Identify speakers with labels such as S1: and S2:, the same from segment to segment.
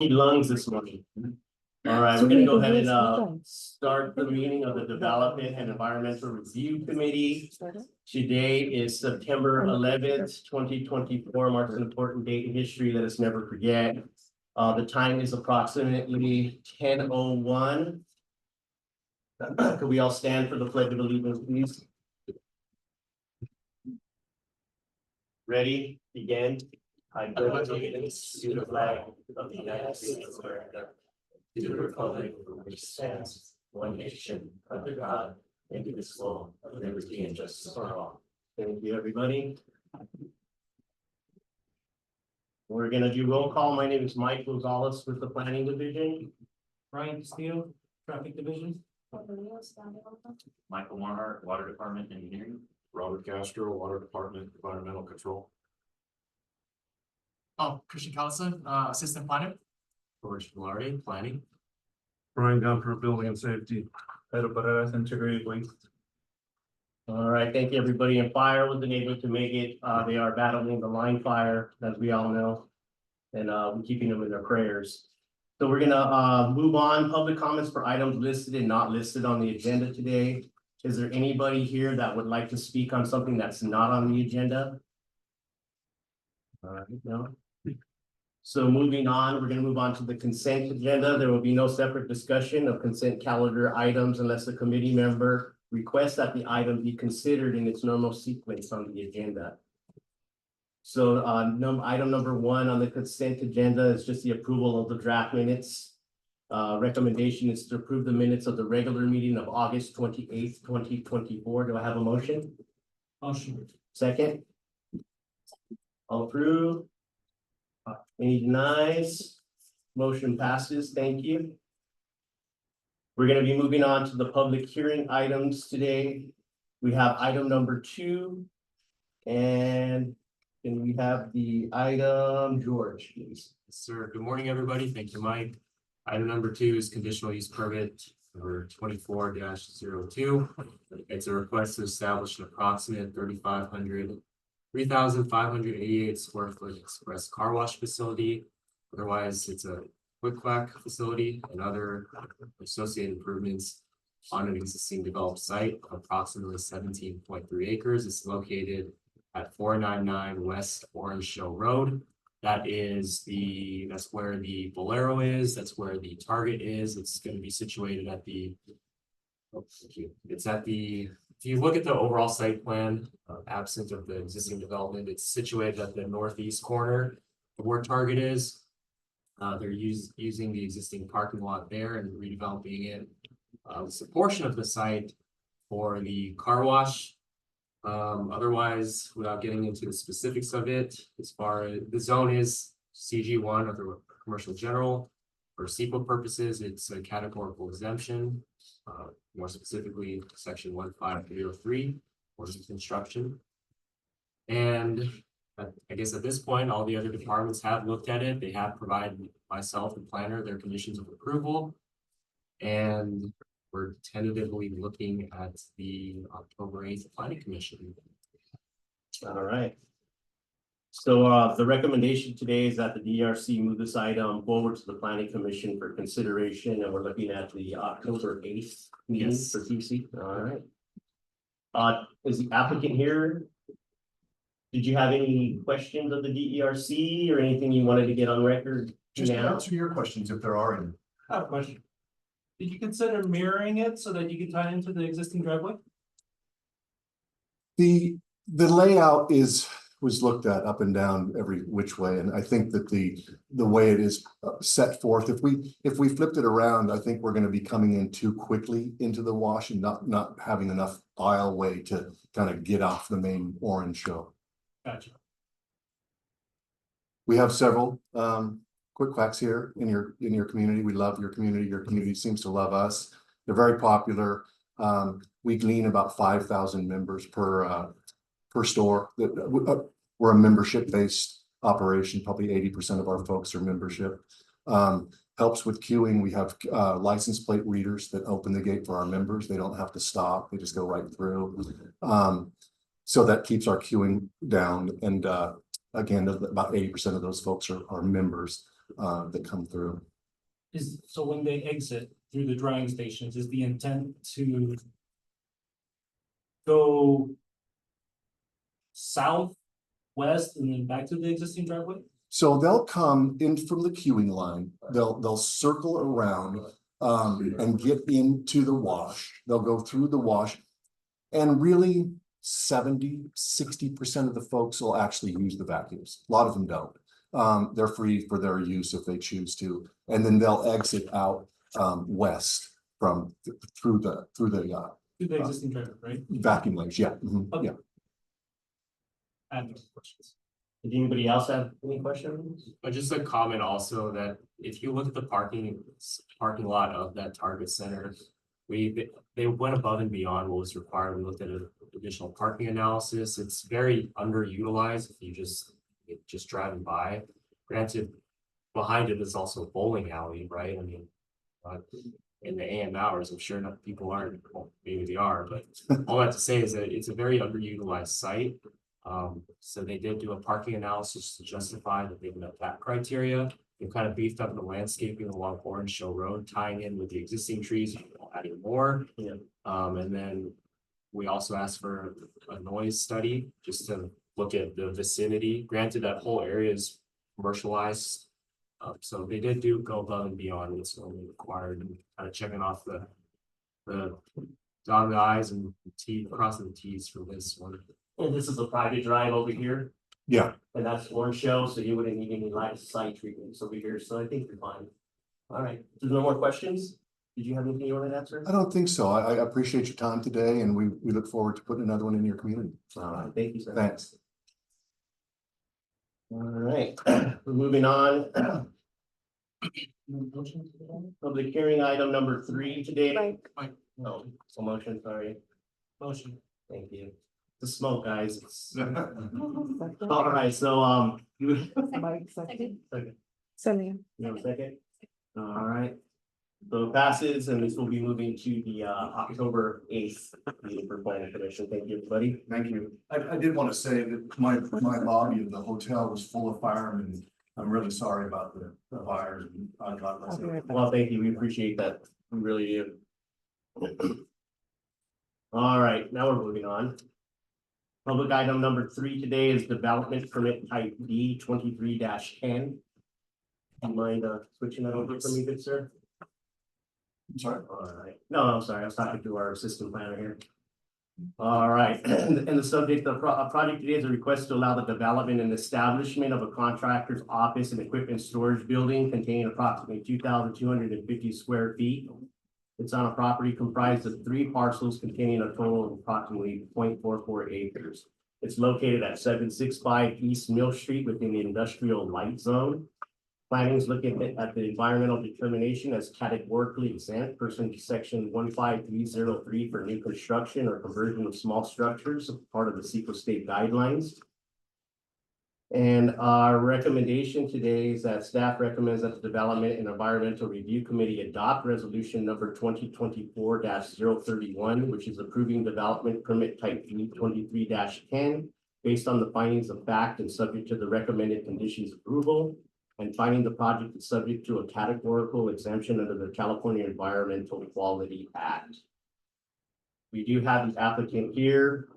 S1: Lungs this morning. All right, we're gonna go ahead and start the meeting of the Development and Environmental Review Committee. Today is September 11th, 2024, marks an important date in history let us never forget. The time is approximately 10:01. Could we all stand for the Pledge of Allegiance, please? Ready? Begin. I pledge allegiance to the flag of the United States of America, to the republic for which stands one nation under God, indivisible, with liberty and justice for all. Thank you, everybody. We're gonna do roll call. My name is Mike Gonzalez with the Planning Division.
S2: Ryan Castillo, Traffic Division.
S3: Michael Warhart, Water Department Engineering.
S4: Robert Castro, Water Department, Environmental Control.
S2: Christian Callison, Assistant Planner.
S3: George Velarde, Planning.
S4: Brian Gunter, Building and Safety. Pedro Barreras, Integrated Waste.
S1: All right, thank you, everybody. And fire wasn't able to make it. They are battling the line fire, as we all know. And we're keeping them in their prayers. So we're gonna move on. Public comments for items listed and not listed on the agenda today. Is there anybody here that would like to speak on something that's not on the agenda? All right, no. So moving on, we're gonna move on to the consent agenda. There will be no separate discussion of consent calendar items unless the committee member requests that the item be considered in its normal sequence on the agenda. So item number 1 on the consent agenda is just the approval of the draft minutes. Recommendation is to approve the minutes of the regular meeting of August 28th, 2024. Do I have a motion?
S2: Motion.
S1: Second? All approved? Any denies? Motion passes. Thank you. We're going to be moving on to the public hearing items today. We have item number 2. And then we have the item, George, please.
S3: Yes, sir. Good morning, everybody. Thank you, Mike. Item number 2 is conditional use permit number 24-02. It's a request to establish an approximate 3,588 square foot express car wash facility. Otherwise, it's a quick quack facility and other associated improvements on an existing developed site of approximately 17.3 acres. It's located at 499 West Orange Show Road. That's where the Bolero is. That's where the Target is. It's going to be situated at the, if you look at the overall site plan, absent of the existing development, it's situated at the northeast corner of where Target is. They're using the existing parking lot there and redeveloping it. It's a portion of the site for the car wash. Otherwise, without getting into the specifics of it, as far as the zone is CG1 or the commercial general, for SEPA purposes, it's a categorical exemption. More specifically, section 15303, orders of construction. And I guess at this point, all the other departments have looked at it. They have provided myself, the planner, their conditions of approval. And we're tentatively looking at the October 8th Planning Commission.
S1: All right. So the recommendation today is that the DRC move this item forward to the Planning Commission for consideration, and we're looking at the October 8th meeting for TC. All right. Is the applicant here? Did you have any questions of the DERC or anything you wanted to get on record?
S4: Just
S1: now?
S4: answer your questions if there are any.
S2: I have a question. Did you consider mirroring it so that you could tie into the existing driveway?
S5: The layout was looked at up and down every which way, and I think that the way it is set forth, if we flipped it around, I think we're going to be coming in too quickly into the wash and not having enough aisleway to kind of get off the main orange show.
S2: Gotcha.
S5: We have several quick quacks here in your community. We love your community. Your community seems to love us. They're very popular. We glean about 5,000 members per store. We're a membership-based operation. Probably 80% of our folks are membership. Helps with queuing. We have license plate readers that open the gate for our members. They don't have to stop. They just go right through. So that keeps our queuing down. And again, about 80% of those folks are members. that come through.
S2: So when they exit through the drying stations, is the intent to go south, west, and then back to the existing driveway?
S5: So they'll come in from the queuing line, they'll circle around, and get into the wash, they'll go through the wash. And really 60% of the folks will actually use the vacuums, a lot of them don't. They're free for their use if they choose to, and then they'll exit out, west from, through the
S2: To the existing driveway, right?
S5: vacuum lanes, yeah,
S2: Okay.
S5: yeah.
S2: I have no questions.
S1: Did anybody else have any questions?
S3: But just a comment also that if you look at the parking lot of that Target Center, they went above and beyond what was required. We looked at an additional parking analysis. It's very underutilized if you just driving by. Granted, behind it is also a bowling alley, right? I mean, in the AM hours, I'm sure enough people aren't, well, maybe they are, but all that to say is that it's a very underutilized site. So they did do a parking analysis to justify that they met that criteria. They've kind of beefed up the landscaping along Orange Show Road, tying in with the existing trees, adding more.
S1: Yeah.
S3: And then we also asked for a noise study just to look at the vicinity. Granted, that whole area is commercialized. So they did go above and beyond what's only required, and kind of checking off the dotting the i's and crossing the t's for this one.
S1: And this is a private drive over here,
S5: Yeah,
S1: and that's Orange Show, so you wouldn't need any line of sight treatments over here, so I think you're fine. All right, there's no more questions? Did you have anything you wanted to answer?
S5: I don't think so. I appreciate your time today, and we look forward to putting another one in your community.
S1: All right, thank you, sir.
S5: Thanks.
S1: All right, we're moving on. Public hearing item number 3 today. No, so motion, sorry.
S2: Motion.
S1: Thank you. The smoke, guys. All right, so, you. Second.
S6: Celia.
S1: You have a second? All right. So it passes, and this will be moving to the October 8th meeting for planning commission. Thank you, everybody.
S7: Thank you. I did want to say that my lobby of the hotel was full of firemen. I'm really sorry about the fires. God bless
S6: I'll be
S7: you.
S6: right back.
S1: Well, thank you. We appreciate that. We really do. All right, now we're moving on. Public item number 3 today is development permit type D 23-10. Do you mind switching that over for me, good sir?
S7: I'm sorry.
S1: All right. No, I'm sorry. I was talking to our assistant planner here. All right, and the subject of project today is a request to allow the development and establishment of a contractor's office and equipment storage building containing approximately 2,250 square feet. It's on a property comprised of 3 parcels containing a total of approximately 0.44 acres. It's located at 765 East Mill Street within the industrial light zone. Planning is looking at the environmental determination as categorically exempt pursuant to section 15303 for new construction or conversion of small structures, part of the CEQA state guidelines. And our recommendation today is that staff recommends that the Development and Environmental Review Committee adopt resolution number 2024-031, which is approving development permit type D 23-10 based on the findings of fact and subject to the recommended conditions of approval, and finding the project is subject to a categorical exemption under the California Environmental Quality Act. We do have the applicant here.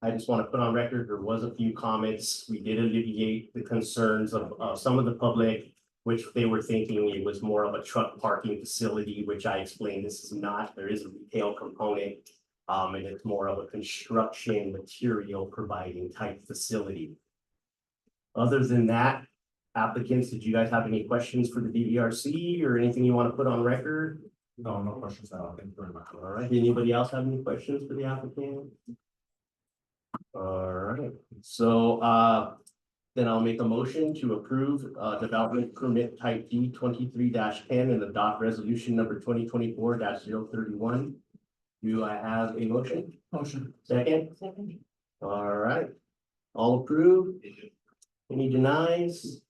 S1: I just want to put on record, there was a few comments. We did alleviate the concerns of some of the public, which they were thinking it was more of a truck parking facility, which I explained this is not. There is a retail component, and it's more of a construction material providing type facility. Other than that, applicants, did you guys have any questions for the DERC or anything you want to put on record?
S7: No, no questions at all. Thank you very much.
S1: All right, anybody else have any questions for the applicant? All right, so then I'll make a motion to approve development permit type D 23-10 and adopt resolution number 2024-031. Do I have a motion?
S2: Motion.
S1: Second?
S6: Second.
S1: All right, all approved? Any denies?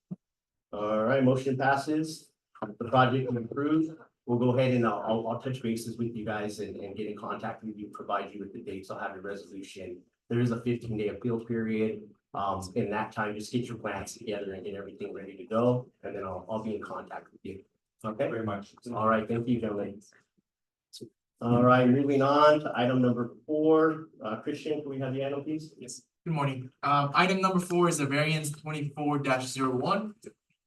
S1: All right, motion passes. The project will approve. We'll go ahead and I'll touch bases with you guys and get in contact with you, provide you with the dates. I'll have a resolution. There is a 15-day appeal period. In that time, just get your plans together and get everything ready to go, and then I'll be in contact with you. Okay?
S4: Very much.
S1: All right, thank you, gentlemen. All right, moving on to item number 4. Christian, can we have the item, please?
S6: Yes, good morning. Item number 4 is a variance 24-01.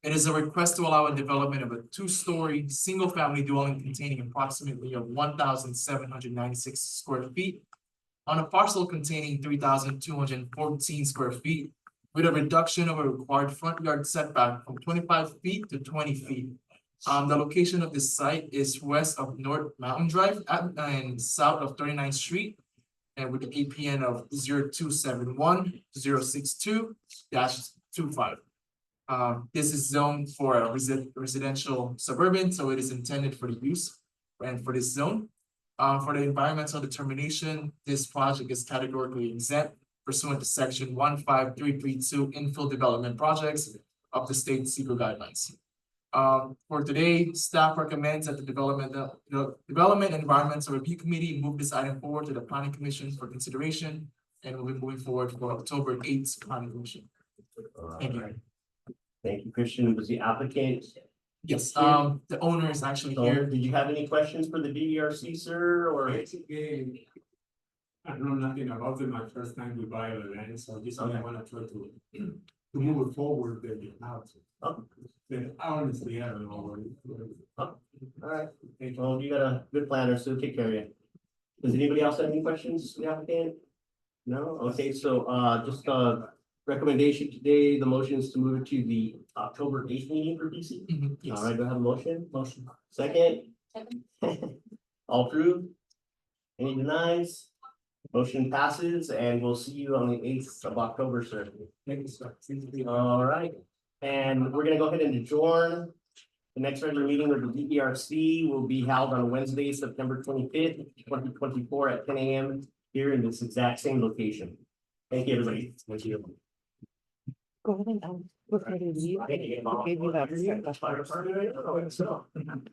S6: It is a request to allow a development of a 2-story, single-family dwelling containing approximately of 1,796 square feet on a parcel containing 3,214 square feet with a reduction of a required front yard setback from 25 feet to 20 feet. The location of this site is west of North Mountain Drive and south of 39th Street, and with the APN of 0271-062-25. This is zoned for a residential suburban, so it is intended for the use and for this zone. For the environmental determination, this project is categorically exempt pursuant to section 15332 infill development projects of the state SEQA guidelines. For today, staff recommends that the Development and Environmental Review Committee move this item forward to the Planning Commission for consideration, and we'll be moving forward for October 8th Planning Commission. Thank you.
S1: Thank you, Christian. Was the applicant?
S6: Yes, the owner is actually here.
S1: Did you have any questions for the DERC, sir, or?
S8: Basically, I know nothing about it, my first time to buy a land, so this one I wanna try to move it forward, then the house.
S1: Oh.
S8: Then honestly, I don't know what
S1: All right, well, you got a good planner, so take care of you. Does anybody else have any questions for the applicant? No? Okay, so, just, recommendation today, the motion is to move it to the October 8th meeting for PC.
S6: Yes.
S1: All right, do I have a motion? Motion. Second? All approved? Any denies? Motion passes, and we'll see you on the 8th of October, sir.
S8: Thank you, sir.
S1: All right, and we're gonna go ahead and adjourn. The next regular meeting of the DERC will be held on Wednesday, September 25th, 2024 at 10 a.m. here in this exact same location. Thank you, everybody. Thank you.
S9: Go ahead and, before they leave, I gave you that.